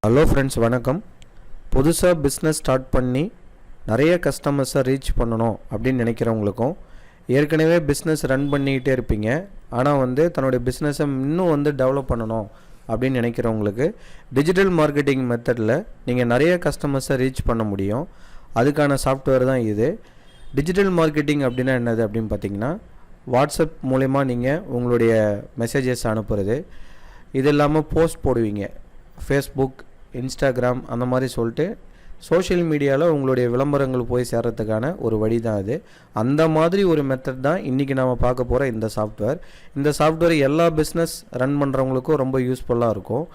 Hello friends, வணக்கம். புதுசாக business start பண்ணி நிறைய கஸ்டமர்ஸை ரீச் பண்ணணும் அப்படின்னு நினைக்கிறவங்களுக்கும், ஏற்கனவே பிஸ்னஸ் ரன் பண்ணிக்கிட்டே இருப்பீங்க, ஆனால் தன்னுடைய பிஸ்னஸை இன்னும் டெவலப் பண்ணணும் அப்படின்னு நினைக்கிறவங்களுக்கு டிஜிட்டல் மார்க்கெட்டிங் மெத்தடில் நீங்கள் நிறைய கஸ்டமர்ஸை ரீச் பண்ண முடியும். அதுக்கான சாஃப்ட்வேர் தான் இது. டிஜிட்டல் மார்க்கெட்டிங் அப்படின்னா என்னது அப்படின்னு பார்த்தீங்கன்னா, வாட்ஸ்அப் மூலமா நீங்கள் உங்களுடைய மெசேஜஸ் அனுப்புறது, இது இல்லாமல் போஸ்ட் போடுவீங்க, ஃபேஸ்புக், இன்ஸ்டாகிராம் அந்த மாதிரி சொல்லிட்டு சோஷியல் மீடியாவில் உங்களுடைய விளம்பரங்கள் போய் சேர்கிறதுக்கான ஒரு வழி தான் அது. அந்த மாதிரி ஒரு மெத்தட் தான் இன்றைக்கி நாம் பார்க்க போகிற இந்த சாஃப்ட்வேர். இந்த சாஃப்ட்வேர் எல்லா பிஸ்னஸ் ரன் பண்ணுறவங்களுக்கும் ரொம்ப யூஸ்ஃபுல்லாக இருக்கும்.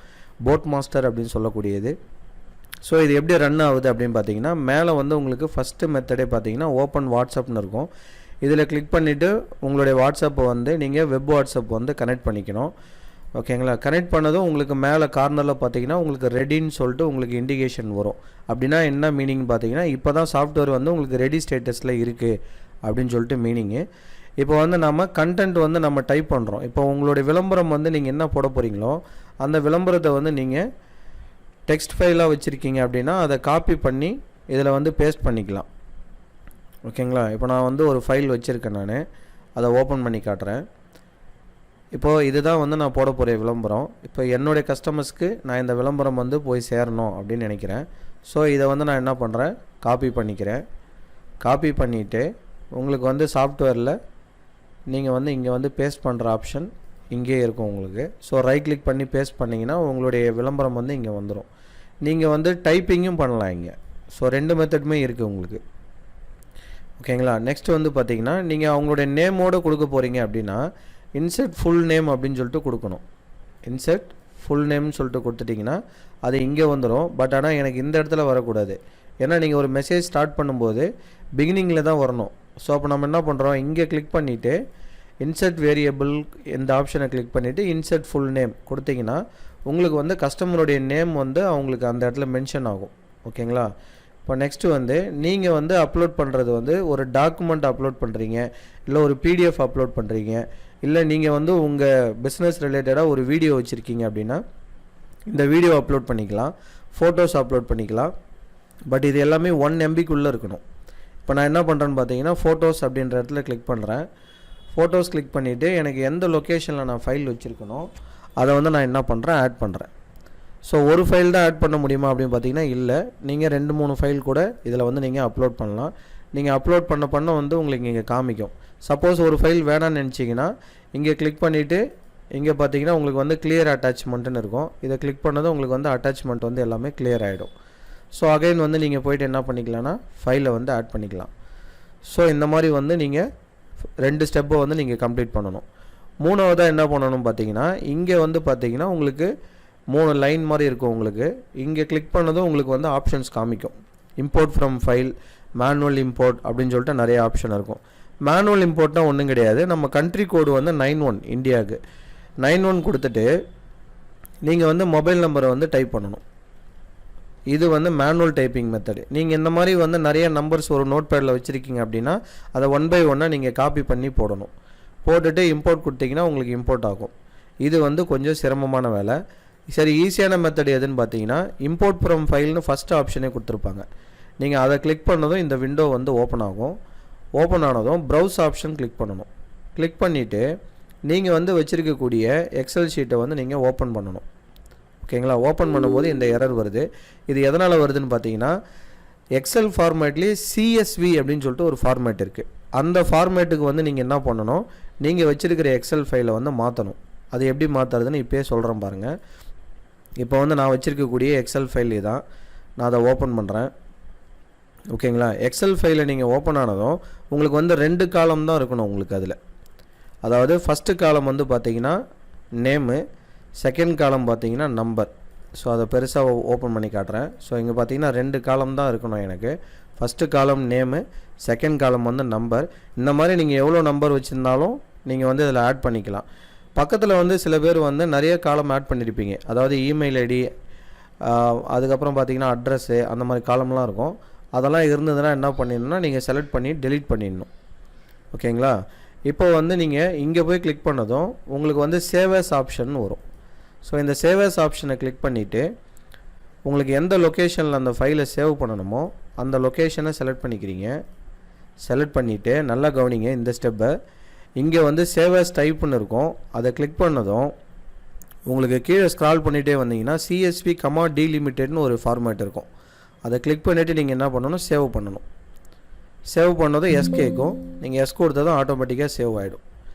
போட் மாஸ்டர் அப்படின்னு சொல்லக்கூடியது. ஸோ இது எப்படி ரன் ஆகுது அப்படின்னு பார்த்தீங்கன்னா, மேலே உங்களுக்கு ஃபஸ்ட்டு மெத்தடே பார்த்தீங்கன்னா ஓப்பன் வாட்ஸ்அப்னு இருக்கும். இதில் கிளிக் பண்ணிவிட்டு உங்களுடைய வாட்ஸ்அப்பை நீங்கள் வெப் வாட்ஸ்அப் கனெக்ட் பண்ணிக்கணும். ஓகேங்களா? கனெக்ட் பண்ணதும் உங்களுக்கு மேலே கார்னரில் பார்த்தீங்கன்னா உங்களுக்கு ரெடின்னு சொல்லிட்டு உங்களுக்கு இண்டிகேஷன் வரும். அப்படின்னா என்ன மீனிங் பார்த்தீங்கன்னா, இப்போ தான் சாஃப்ட்வேர் உங்களுக்கு ரெடி ஸ்டேட்டஸில் இருக்குது அப்படின்னு சொல்லிட்டு மீனிங்கு. இப்போ நம்ம கண்டென்ட் நம்ம டைப் பண்ணுறோம். இப்போ உங்களுடைய விளம்பரம் நீங்கள் என்ன போட போகிறீங்களோ அந்த விளம்பரத்தை நீங்கள் டெக்ஸ்ட் ஃபைலாக வச்சுருக்கீங்க அப்படின்னா அதை காப்பி பண்ணி இதில் பேஸ்ட் பண்ணிக்கலாம். ஓகேங்களா? இப்போ நான் ஒரு ஃபைல் வச்சுருக்கேன், நான் அதை ஓப்பன் பண்ணி காட்டுறேன். இப்போது இதுதான் நான் போட போகிற விளம்பரம். இப்போ என்னுடைய கஸ்டமர்ஸ்க்கு நான் இந்த விளம்பரம் போய் சேரணும் அப்படின்னு நினைக்கிறேன். ஸோ இதை நான் என்ன பண்ணுறேன், காப்பி பண்ணிக்கிறேன். காப்பி பண்ணிவிட்டு உங்களுக்கு சாஃப்ட்வேரில் நீங்கள் இங்கே பேஸ்ட் பண்ணுற ஆப்ஷன் இங்கே இருக்கும் உங்களுக்கு. ஸோ ரைட் கிளிக் பண்ணி பேஸ்ட் பண்ணிங்கன்னா உங்களுடைய விளம்பரம் இங்கே வந்துடும். நீங்கள் டைப்பிங்கும் பண்ணலாம் இங்கே. ஸோ ரெண்டு மெத்தடுமே இருக்குது உங்களுக்கு. ஓகேங்களா? நெக்ஸ்ட் பார்த்தீங்கன்னா, நீங்கள் அவங்களுடைய நேமோடு கொடுக்க போகிறீங்க அப்படின்னா இன்சர்ட் ஃபுல் நேம் அப்படின்னு சொல்லிட்டு கொடுக்கணும். இன்சர்ட் ஃபுல் நேம்னு சொல்லிட்டு கொடுத்துட்டிங்கன்னா அது இங்கே வந்துடும். பட் ஆனால் எனக்கு இந்த இடத்துல வரக்கூடாது. ஏன்னா நீங்கள் ஒரு மெசேஜ் ஸ்டார்ட் பண்ணும்போது பிகினிங்கில் தான் வரணும். ஸோ அப்போ நம்ம என்ன பண்ணுறோம், இங்கே கிளிக் பண்ணிவிட்டு இன்சர்ட் வேரியபிள் இந்த ஆப்ஷனை கிளிக் பண்ணிவிட்டு இன்சர்ட் ஃபுல் நேம் கொடுத்தீங்கன்னா உங்களுக்கு கஸ்டமருடைய நேம் அவங்களுக்கு அந்த இடத்துல மென்ஷன் ஆகும். ஓகேங்களா? இப்போ நெக்ஸ்ட்டு நீங்கள் அப்லோட் பண்ணுறது ஒரு டாக்குமெண்ட் அப்லோட் பண்ணுறீங்க, இல்லை ஒரு பிடிஎஃப் அப்லோட் பண்ணுறீங்க, இல்லை நீங்கள் உங்கள் பிஸ்னஸ் ரிலேட்டடாக ஒரு வீடியோ வச்சுருக்கீங்க அப்படின்னா இந்த வீடியோ அப்லோட் பண்ணிக்கலாம், ஃபோட்டோஸ் அப்லோட் பண்ணிக்கலாம். பட் இது எல்லாமே 1 MBக்குள்ளே இருக்கணும். இப்போ நான் என்ன பண்ணுறேன்னு பார்த்தீங்கன்னா, ஃபோட்டோஸ் அப்படின்ற இடத்துல கிளிக் பண்ணுறேன். ஃபோட்டோஸ் கிளிக் பண்ணிவிட்டு எனக்கு எந்த லொக்கேஷனில் நான் ஃபைல் வச்சுருக்கணும் அதை நான் என்ன பண்ணுறேன், ஆட் பண்ணுறேன். ஸோ ஒரு ஃபைல் தான் ஆட் பண்ண முடியுமா அப்படின்னு பார்த்தீங்கன்னா இல்லை, நீங்கள் 2-3 ஃபைல் கூட இதில் நீங்கள் அப்லோட் பண்ணலாம். நீங்கள் அப்லோட் பண்ண உங்களுக்கு இங்கே காமிக்கும். சப்போஸ் ஒரு ஃபைல் வேணான்னு நினச்சிங்கன்னா இங்கே கிளிக் பண்ணிவிட்டு இங்கே பார்த்தீங்கன்னா உங்களுக்கு கிளியர் அட்டாச்மெண்ட்டுன்னு இருக்கும். இதை கிளிக் பண்ணதும் உங்களுக்கு அட்டாச்மெண்ட் எல்லாமே கிளியர் ஆகிடும். ஸோ அகைன் நீங்கள் போய்ட்டு என்ன பண்ணிக்கலாம்னா ஃபைலை ஆட் பண்ணிக்கலாம். ஸோ இந்த மாதிரி நீங்கள் 2 ஸ்டெப்பை நீங்கள் கம்ப்ளீட் பண்ணணும். மூணாவதாக என்ன பண்ணணும் பார்த்தீங்கன்னா, இங்கே பார்த்தீங்கன்னா உங்களுக்கு 3 லைன் மாதிரி இருக்கும் உங்களுக்கு. இங்கே கிளிக் பண்ணதும் உங்களுக்கு ஆப்ஷன்ஸ் காமிக்கும். Import from file, manual import அப்படின்னு சொல்லிட்டு நிறைய ஆப்ஷன் இருக்கும். மேனுவல் இம்போர்ட்னா ஒன்றும் கிடையாது. நம்ம கண்ட்ரி கோடு 91 இந்தியாவுக்கு 91 கொடுத்துட்டு நீங்கள் மொபைல் நம்பரை டைப் பண்ணணும். இது மேனுவல் டைப்பிங் மெத்தடு. நீங்கள் இந்த மாதிரி நிறைய நம்பர்ஸ் ஒரு நோட் பேடில் வச்சுருக்கீங்க அப்படின்னா அதை 1 by 1 நீங்கள் காப்பி பண்ணி போடணும். போட்டுட்டு இம்போர்ட் கொடுத்தீங்கன்னா உங்களுக்கு இம்போர்ட் ஆகும். இது கொஞ்சம் சிரமமான வேலை. சரி, ஈஸியான மெத்தட் எதுன்னு பார்த்தீங்கன்னா, இம்போர்ட் ஃப்ரம் ஃபைல்னு ஃபஸ்ட் ஆப்ஷனே கொடுத்துருப்பாங்க. நீங்கள் அதை கிளிக் பண்ணதும் இந்த விண்டோ ஓப்பன் ஆகும். ஓப்பன் ஆனதும் ப்ரௌஸ் ஆப்ஷன் கிளிக் பண்ணணும். கிளிக் பண்ணிவிட்டு நீங்கள் வச்சுருக்கக்கூடிய எக்ஸல் ஷீட்டை நீங்கள் ஓப்பன் பண்ணணும். ஓகேங்களா? ஓப்பன் பண்ணும்போது இந்த எரர் வருது. இது எதனால் வருதுன்னு பார்த்தீங்கன்னா, எக்ஸல் ஃபார்மேட்லேயே CSV அப்படின்னு சொல்லிட்டு ஒரு ஃபார்மேட் இருக்குது. அந்த ஃபார்மேட்டுக்கு நீங்கள் என்ன பண்ணணும், நீங்கள் வச்சுருக்கிற எக்ஸல் ஃபைலை மாற்றணும். அது எப்படி மாற்றுறதுன்னு இப்போயே சொல்கிறேன் பாருங்கள். இப்போ நான் வச்சுருக்கக்கூடிய எக்ஸல் ஃபைல் தான். நான் அதை ஓப்பன் பண்ணுறேன். ஓகேங்களா? எக்ஸல் ஃபைலை நீங்கள் ஓப்பன் ஆனதும் உங்களுக்கு 2 காலம் தான் இருக்கணும் உங்களுக்கு அதில். அதாவது ஃபஸ்ட்டு காலம் பார்த்தீங்கன்னா நேமு, செகண்ட் காலம் பார்த்தீங்கன்னா நம்பர். ஸோ அதை பெருசாக ஓப்பன் பண்ணி காட்டுறேன். ஸோ இங்கே பார்த்தீங்கன்னா 2 காலம் தான் இருக்கணும் எனக்கு. ஃபஸ்ட்டு காலம் நேமு, செகண்ட் காலம் நம்பர். இந்த மாதிரி நீங்கள் எவ்வளோ நம்பர் வச்சுருந்தாலும் நீங்கள் இதில் ஆட் பண்ணிக்கலாம். பக்கத்தில் சில பேர் நிறைய காலம் ஆட் பண்ணியிருப்பீங்க. அதாவது இமெயில் ஐடி, அதுக்கப்புறம் பார்த்தீங்கன்னா அட்ரஸ்ஸு, அந்த மாதிரி காலம்லாம் இருக்கும். அதெல்லாம் இருந்ததுன்னா என்ன பண்ணிடணும்னா நீங்கள் செலக்ட் பண்ணி டெலீட் பண்ணிடணும். ஓகேங்களா? இப்போ நீங்கள் இங்கே போய் கிளிக் பண்ணதும் உங்களுக்கு சேவ் அஸ் ஆப்ஷன் வரும். ஸோ இந்த சேவ் அஸ் ஆப்ஷனை கிளிக் பண்ணிவிட்டு உங்களுக்கு எந்த லொக்கேஷனில் அந்த ஃபைலை சேவ் பண்ணணுமோ அந்த லொக்கேஷனை செலக்ட் பண்ணிக்கிறீங்க. செலக்ட் பண்ணிவிட்டு நல்லா கவனிங்க இந்த ஸ்டெப்பை. இங்கே வந்து சேவ் as டைப்னு இருக்கும். அதை கிளிக் பண்ணதும் உங்களுக்கு கீழே ஸ்க்ரால் பண்ணிகிட்டே வந்தீங்கன்னா CSV, டீலிமிட்டட்னு ஒரு ஃபார்மேட் இருக்கும். அதை கிளிக் பண்ணிவிட்டு நீங்கள் என்ன பண்ணணும், சேவ் பண்ணணும். சேவ் பண்ணதும் எஸ் கேட்கும். நீங்கள் எஸ் கொடுத்ததும் ஆட்டோமேட்டிக்காக சேவ் ஆகிடும்.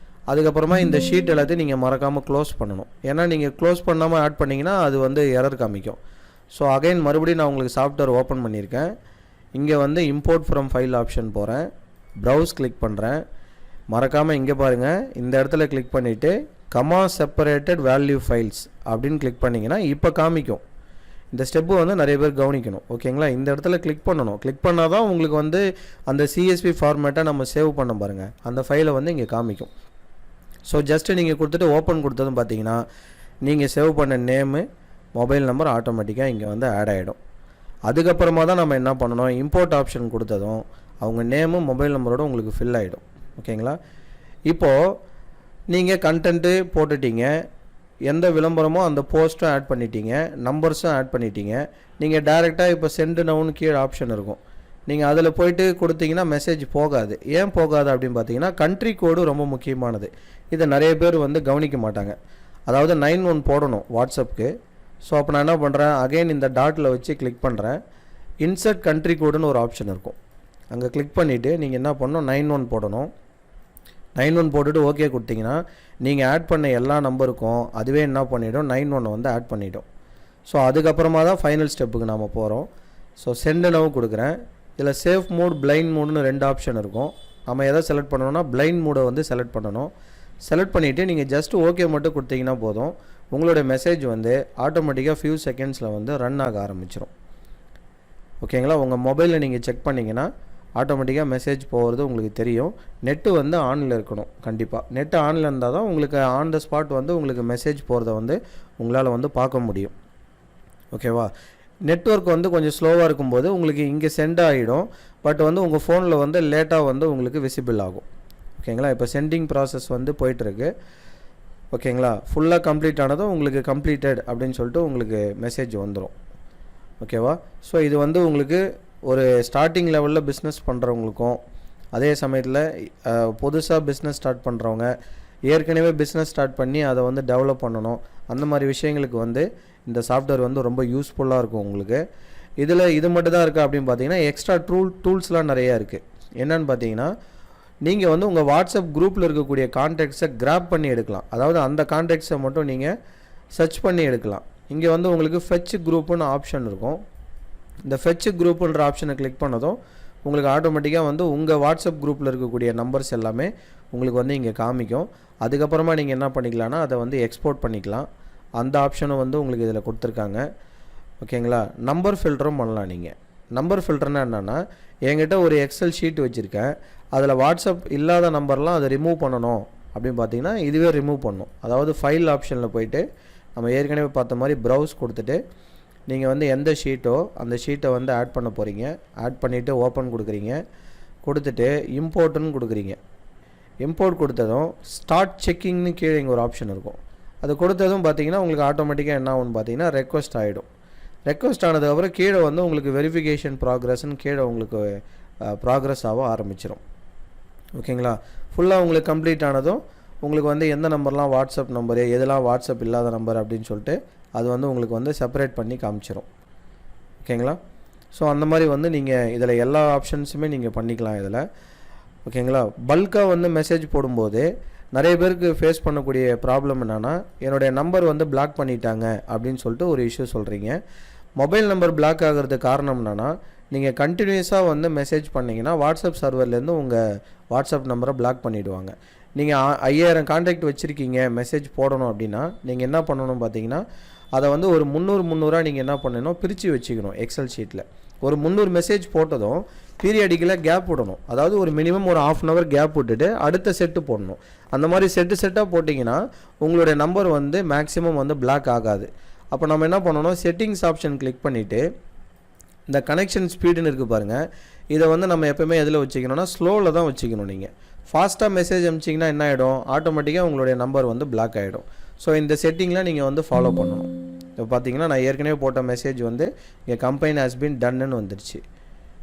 அதுக்கப்புறமா இந்த ஷீட் எல்லாத்தையும் நீங்கள் மறக்காமல் க்ளோஸ் பண்ணணும். ஏன்னா நீங்கள் க்ளோஸ் பண்ணாமல் ஆட் பண்ணிங்கன்னா அது வந்து எரர் காமிக்கும். ஸோ அகைன் மறுபடியும் நான் உங்களுக்கு சாஃப்ட்வேர் ஓப்பன் பண்ணியிருக்கேன். இங்கே வந்து இம்போர்ட் ஃப்ரம் ஃபைல் ஆப்ஷன் போகிறேன். ப்ரௌஸ் கிளிக் பண்ணுறேன். மறக்காமல் இங்கே பாருங்கள், இந்த இடத்துல கிளிக் பண்ணிவிட்டு செப்பரேட்டட் வேல்யூ ஃபைல்ஸ் அப்படின்னு கிளிக் பண்ணிங்கன்னா இப்போ காமிக்கும். இந்த ஸ்டெப்பு வந்து நிறைய பேர் கவனிக்கணும். ஓகேங்களா? இந்த இடத்துல கிளிக் பண்ணணும். கிளிக் பண்ணால் தான் உங்களுக்கு வந்து அந்த CSV ஃபார்மேட்டை நம்ம சேவ் பண்ண பாருங்கள், அந்த ஃபைலை வந்து இங்கே காமிக்கும். ஸோ ஜஸ்ட்டு நீங்கள் கொடுத்துட்டு ஓப்பன் கொடுத்ததும் பார்த்தீங்கன்னா நீங்கள் சேவ் பண்ண நேமு, மொபைல் நம்பர் ஆட்டோமேட்டிக்காக இங்கே வந்து ஆட் ஆகிடும். அதுக்கப்புறமா தான் நம்ம என்ன பண்ணணும், இம்போர்ட் ஆப்ஷன் கொடுத்ததும் அவங்க நேமு, மொபைல் நம்பரோடு உங்களுக்கு ஃபில் ஆகிடும். ஓகேங்களா? இப்போது நீங்கள் கண்டென்ட்டு போட்டுட்டீங்க, எந்த விளம்பரமோ அந்த போஸ்ட்டும் ஆட் பண்ணிட்டீங்க, நம்பர்ஸும் ஆட் பண்ணிட்டீங்க. நீங்கள் டைரெக்டாக இப்போ சென்ட் நவுன்னு கீழே ஆப்ஷன் இருக்கும். நீங்கள் அதில் போய்ட்டு கொடுத்தீங்கன்னா மெசேஜ் போகாது. ஏன் போகாது அப்படின்னு பார்த்தீங்கன்னா கண்ட்ரி கோடு ரொம்ப முக்கியமானது. இதை நிறைய பேர் வந்து கவனிக்க மாட்டாங்க. அதாவது 91 போடணும் வாட்ஸ்அப்புக்கு. ஸோ அப்போ நான் என்ன பண்ணுறேன், அகைன் இந்த டாட்டில் வச்சு கிளிக் பண்ணுறேன். இன்சர்ட் கண்ட்ரி கோடுன்னு ஒரு ஆப்ஷன் இருக்கும். அங்கே கிளிக் பண்ணிவிட்டு நீங்கள் என்ன பண்ணணும், 91 போடணும். 91 போட்டுட்டு ஓகே கொடுத்தீங்கன்னா நீங்கள் ஆட் பண்ண எல்லா நம்பருக்கும் அதுவே என்ன பண்ணிவிடும், 91 வந்து ஆட் பண்ணிவிடும். ஸோ அதுக்கப்புறமா தான் ஃபைனல் ஸ்டெப்புக்கு நாம் போகிறோம். ஸோ சென்ட் நவ் கொடுக்குறேன். இதில் சேஃப் மோட், பிளைண்ட் மோடுன்னு 2 ஆப்ஷன் இருக்கும். நம்ம எதை செலக்ட் பண்ணணும்னா பிளைண்ட் மோடை வந்து செலக்ட் பண்ணணும். செலக்ட் பண்ணிவிட்டு நீங்கள் ஜஸ்ட் ஓகே மட்டும் கொடுத்தீங்கன்னா போதும். உங்களுடைய மெசேஜ் வந்து ஆட்டோமேட்டிக்காக ஃபியூ செகண்ட்ஸில் வந்து ரன் ஆக ஆரம்பிச்சிடும். ஓகேங்களா? உங்கள் மொபைலில் நீங்கள் செக் பண்ணிங்கன்னா ஆட்டோமேட்டிக்காக மெசேஜ் போகிறது உங்களுக்கு தெரியும். நெட்டு வந்து ஆனில் இருக்கணும். கண்டிப்பாக நெட்டு ஆனில் இருந்தால் தான் உங்களுக்கு ஆன் த ஸ்பாட் வந்து உங்களுக்கு மெசேஜ் போகிறத வந்து உங்களால் வந்து பார்க்க முடியும். ஓகேவா? நெட்வொர்க் வந்து கொஞ்சம் ஸ்லோவாக இருக்கும்போது உங்களுக்கு இங்கே சென்ட் ஆகிடும். பட் வந்து உங்கள் ஃபோனில் வந்து லேட்டாக வந்து உங்களுக்கு விசிபிள் ஆகும். ஓகேங்களா? இப்போ சென்டிங் ப்ராசஸ் வந்து போயிட்டுருக்கு. ஓகேங்களா? ஃபுல்லாக கம்ப்ளீட் ஆனதும் உங்களுக்கு கம்ப்ளீட்டட் அப்படின்னு சொல்லிட்டு உங்களுக்கு மெசேஜ் வந்துடும். ஓகேவா? ஸோ இது வந்து உங்களுக்கு ஒரு ஸ்டார்டிங் லெவலில் பிஸ்னஸ் பண்ணுறவங்களுக்கும், அதே சமயத்தில் புதுசாக பிஸ்னஸ் ஸ்டார்ட் பண்ணுறவங்க, ஏற்கனவே பிஸ்னஸ் ஸ்டார்ட் பண்ணி அதை வந்து டெவலப் பண்ணணும், அந்த மாதிரி விஷயங்களுக்கு வந்து இந்த சாஃப்ட்வேர் வந்து ரொம்ப யூஸ்ஃபுல்லாக இருக்கும் உங்களுக்கு. இதில் இது மட்டும் தான் இருக்குது அப்படின்னு பார்த்தீங்கன்னா எக்ஸ்ட்ரா டூல்ஸ்லாம் நிறையா இருக்குது. என்னென்னு பார்த்தீங்கன்னா நீங்கள் வந்து உங்கள் வாட்ஸ்அப் குரூப்பில் இருக்கக்கூடிய கான்டாக்ட்ஸை கிராப் பண்ணி எடுக்கலாம். அதாவது அந்த கான்டாக்ட்ஸை மட்டும் நீங்கள் சர்ச் பண்ணி எடுக்கலாம். இங்கே வந்து உங்களுக்கு ஃபெட்ச் குரூப்புன்னு ஆப்ஷன் இருக்கும். இந்த ஃபெட்ச் குரூப்புன்ற ஆப்ஷனை கிளிக் பண்ணதும் உங்களுக்கு ஆட்டோமேட்டிக்காக வந்து உங்கள் வாட்ஸ்அப் குரூப்பில் இருக்கக்கூடிய நம்பர்ஸ் எல்லாமே உங்களுக்கு வந்து இங்கே காமிக்கும். அதுக்கப்புறமா நீங்கள் என்ன பண்ணிக்கலாம்னா அதை வந்து எக்ஸ்போர்ட் பண்ணிக்கலாம். அந்த ஆப்ஷனும் வந்து உங்களுக்கு இதில் கொடுத்துருக்காங்க. ஓகேங்களா? நம்பர் ஃபில்டரும் பண்ணலாம். நீங்கள் நம்பர் ஃபில்டர்னால் என்னென்னா, என்கிட்ட ஒரு எக்ஸல் ஷீட் வச்சுருக்கேன், அதில் வாட்ஸ்அப் இல்லாத நம்பர்லாம் அதை ரிமூவ் பண்ணணும் அப்படின்னு பார்த்தீங்கன்னா இதுவே ரிமூவ் பண்ணணும். அதாவது ஃபைல் ஆப்ஷனில் போய்ட்டு நம்ம ஏற்கனவே பார்த்த மாதிரி ப்ரௌஸ் கொடுத்துட்டு நீங்கள் வந்து எந்த ஷீட்டோ அந்த ஷீட்டை வந்து ஆட் பண்ண போகிறீங்க. ஆட் பண்ணிவிட்டு ஓப்பன் கொடுக்குறீங்க. கொடுத்துட்டு இம்போர்ட்டுன்னு கொடுக்குறீங்க. இம்போர்ட் கொடுத்ததும் ஸ்டார்ட் செக்கிங்னு கீழே இங்கே ஒரு ஆப்ஷன் இருக்கும். அது கொடுத்ததும் பார்த்தீங்கன்னா உங்களுக்கு ஆட்டோமேட்டிக்காக என்ன ஆகும்னு பார்த்தீங்கன்னா ரெக்வஸ்ட் ஆகிடும். ரெக்வஸ்ட் ஆனதுக்கப்புறம் கீழே வந்து உங்களுக்கு வெரிஃபிகேஷன் ப்ராக்ரஸ்ன்னு கீழே உங்களுக்கு ப்ராக்ரஸ் ஆக ஆரம்பிச்சிடும். ஓகேங்களா? ஃபுல்லாக உங்களுக்கு கம்ப்ளீட் ஆனதும் உங்களுக்கு வந்து எந்த நம்பர்லாம் வாட்ஸ்அப் நம்பரு, எதெல்லாம் வாட்ஸ்அப் இல்லாத நம்பர் அப்படின்னு சொல்லிட்டு அது வந்து உங்களுக்கு வந்து செப்பரேட் பண்ணி காமிச்சிடும். ஓகேங்களா? ஸோ அந்த மாதிரி வந்து நீங்கள் இதில் எல்லா ஆப்ஷன்ஸுமே நீங்கள் பண்ணிக்கலாம் இதில். ஓகேங்களா? பல்காக வந்து மெசேஜ் போடும்போது நிறைய பேருக்கு ஃபேஸ் பண்ணக்கூடிய ப்ராப்ளம் என்னென்னா, என்னுடைய நம்பர் வந்து பிளாக் பண்ணிட்டாங்க அப்படின்னு சொல்லிட்டு ஒரு இஷ்யூ சொல்கிறீங்க. மொபைல் நம்பர் பிளாக் ஆகிறதுக்கு காரணம் என்னென்னா, நீங்கள் கண்டினியூஸாக வந்து மெசேஜ் பண்ணிங்கன்னா வாட்ஸ்அப் சர்வர்லேருந்து உங்கள் வாட்ஸ்அப் நம்பரை பிளாக் பண்ணிவிடுவாங்க. நீங்கள் 5000 கான்டாக்ட் வச்சுருக்கீங்க, மெசேஜ் போடணும் அப்படின்னா நீங்கள் என்ன பண்ணணும் பார்த்தீங்கன்னா, அதை வந்து ஒரு 300 நீங்கள் என்ன பண்ணணும், பிரித்து வச்சுக்கணும். எக்ஸல் ஷீட்டில் ஒரு 300 மெசேஜ் போட்டதும் பீரியடிக்கலாக கேப் விடணும். அதாவது ஒரு மினிமம் ஒரு 1/2 hour கேப் விட்டுட்டு அடுத்த செட்டு போடணும். அந்த மாதிரி செட்டாக போட்டிங்கன்னா உங்களுடைய நம்பர் வந்து மேக்ஸிமம் வந்து பிளாக் ஆகாது. அப்போ நம்ம என்ன பண்ணணும், செட்டிங்ஸ் ஆப்ஷன் கிளிக் பண்ணிவிட்டு இந்த கனெக்ஷன் ஸ்பீடுன்னு இருக்குது பாருங்கள், இதை வந்து நம்ம எப்போயுமே எதில் வச்சுக்கணும்னா ஸ்லோவில் தான் வச்சுக்கணும். நீங்கள் ஃபாஸ்ட்டாக மெசேஜ் அனுப்பிச்சிங்கன்னா என்ன ஆகிடும், ஆட்டோமேட்டிக்காக உங்களுடைய நம்பர் வந்து பிளாக் ஆகிடும். ஸோ இந்த செட்டிங்கில் நீங்கள் வந்து ஃபாலோ பண்ணணும். இப்போ பார்த்தீங்கன்னா நான் ஏற்கனவே போட்ட மெசேஜ் வந்து இங்கே கம்பெனி ஹஸ் பீன் டன்னு வந்துடுச்சு.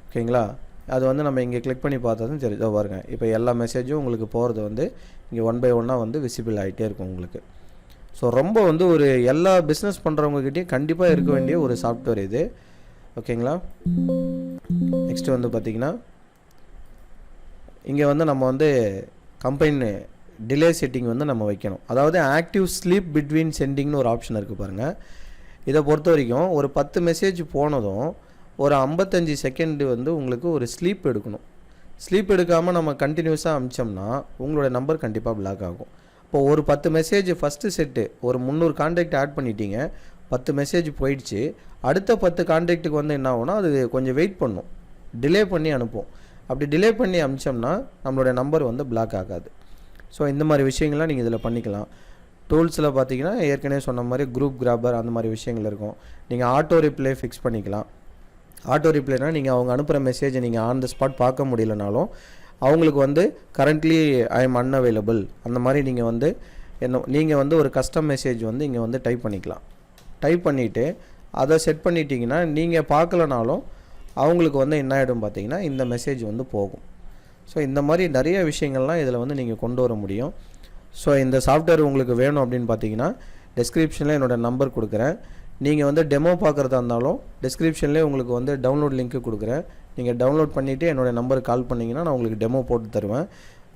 ஓகேங்களா, அது வந்து நம்ம இங்கே கிளிக் பண்ணி பார்த்ததும் சரி பாருங்க. இப்போ எல்லா மெசேஜும் உங்களுக்கு போகிறது வந்து இங்கே 1 by 1 வந்து விசிபிள் ஆகிட்டே இருக்கும் உங்களுக்கு. ஸோ ரொம்ப வந்து ஒரு எல்லா பிஸ்னஸ் பண்ணுறவங்ககிட்டையும் கண்டிப்பாக இருக்க வேண்டிய ஒரு சாஃப்ட்வேர் இது. ஓகேங்களா, நெக்ஸ்ட்டு வந்து பார்த்திங்கன்னா இங்கே வந்து நம்ம வந்து கம்பெனி டிலே செட்டிங் வந்து நம்ம வைக்கணும். அதாவது ஆக்டிவ் ஸ்லீப் பிட்வீன் சென்டிங்னு ஒரு ஆப்ஷன் இருக்குது பாருங்கள். இதை பொறுத்த வரைக்கும் ஒரு 10 மெசேஜ் போனதும் ஒரு 55 செகண்ட் வந்து உங்களுக்கு ஒரு ஸ்லீப் எடுக்கணும். ஸ்லீப் எடுக்காமல் நம்ம கண்டினியூஸாக அமிச்சோம்னா உங்களோட நம்பர் கண்டிப்பாக பிளாக் ஆகும். இப்போ ஒரு 10 மெசேஜ் ஃபஸ்ட்டு செட்டு ஒரு 300 கான்டாக்ட் ஆட் பண்ணிட்டீங்க, 10 மெசேஜ் போயிடுச்சு. அடுத்த 10 கான்டாக்ட்டுக்கு வந்து என்ன ஆகும்னா அது கொஞ்சம் வெயிட் பண்ணும், டிலே பண்ணி அனுப்போம். அப்படி டிலே பண்ணி அமிச்சோம்னா நம்மளோட நம்பர் வந்து பிளாக் ஆகாது. ஸோ இந்த மாதிரி விஷயங்கள்லாம் நீங்கள் இதில் பண்ணிக்கலாம். டூல்ஸில் பார்த்தீங்கன்னா ஏற்கனவே சொன்ன மாதிரி குரூப் கிராபர் அந்த மாதிரி விஷயங்கள் இருக்கும். நீங்கள் ஆட்டோ ரிப்ளே ஃபிக்ஸ் பண்ணிக்கலாம். ஆட்டோ ரிப்ளைனா நீங்கள் அவங்க அனுப்புகிற மெசேஜை நீங்கள் ஆன் த ஸ்பாட் பார்க்க முடியலனாலும் அவங்களுக்கு வந்து கரண்ட்லி ஐ எம் அன்அவைலபிள் அந்த மாதிரி நீங்கள் வந்து நீங்கள் வந்து ஒரு கஸ்டம் மெசேஜ் வந்து இங்கே வந்து டைப் பண்ணிக்கலாம். டைப் பண்ணிவிட்டு அதை செட் பண்ணிட்டீங்கன்னா நீங்கள் பார்க்கலனாலும் அவங்களுக்கு வந்து என்ன ஆகிடும் பார்த்தீங்கன்னா இந்த மெசேஜ் வந்து போகும். ஸோ இந்த மாதிரி நிறைய விஷயங்கள்லாம் இதில் வந்து நீங்கள் கொண்டு வர முடியும். ஸோ இந்த சாஃப்ட்வேர் உங்களுக்கு வேணும் அப்படின்னு பார்த்தீங்கன்னா டெஸ்கிரிப்ஷனில் என்னோடய நம்பர் கொடுக்குறேன். நீங்கள் வந்து டெமோ பார்க்குறதா இருந்தாலும் டிஸ்கிரிப்ஷன்லேயே உங்களுக்கு வந்து டவுன்லோட் லிங்க்கு கொடுக்குறேன். நீங்கள் டவுன்லோட் பண்ணிவிட்டு என்னோடய நம்பருக்கு கால் பண்ணிங்கன்னா நான் உங்களுக்கு டெமோ போட்டு தருவேன்.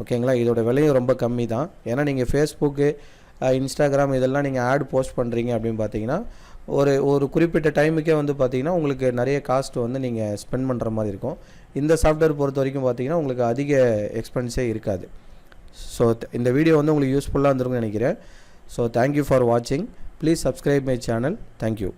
ஓகேங்களா, இதோட விலையும் ரொம்ப கம்மி தான். ஏன்னா நீங்கள் ஃபேஸ்புக்கு இன்ஸ்டாகிராம் இதெல்லாம் நீங்கள் ஆட் போஸ்ட் பண்ணுறீங்க அப்படின்னு பார்த்தீங்கன்னா ஒரு குறிப்பிட்ட டைமுக்கே வந்து பார்த்தீங்கன்னா உங்களுக்கு நிறைய காஸ்ட் வந்து நீங்கள் ஸ்பெண்ட் பண்ணுற மாதிரி இருக்கும். இந்த சாஃப்ட்வேர் பொறுத்த வரைக்கும் பார்த்தீங்கன்னா உங்களுக்கு அதிக எக்ஸ்பென்ஸே இருக்காது. ஸோ இந்த வீடியோ வந்து உங்களுக்கு யூஸ்ஃபுல்லாக இருந்திருக்கும்னு நினைக்கிறேன். ஸோ தேங்க்யூ ஃபார் வாட்சிங். Please subscribe my channel. Thank you.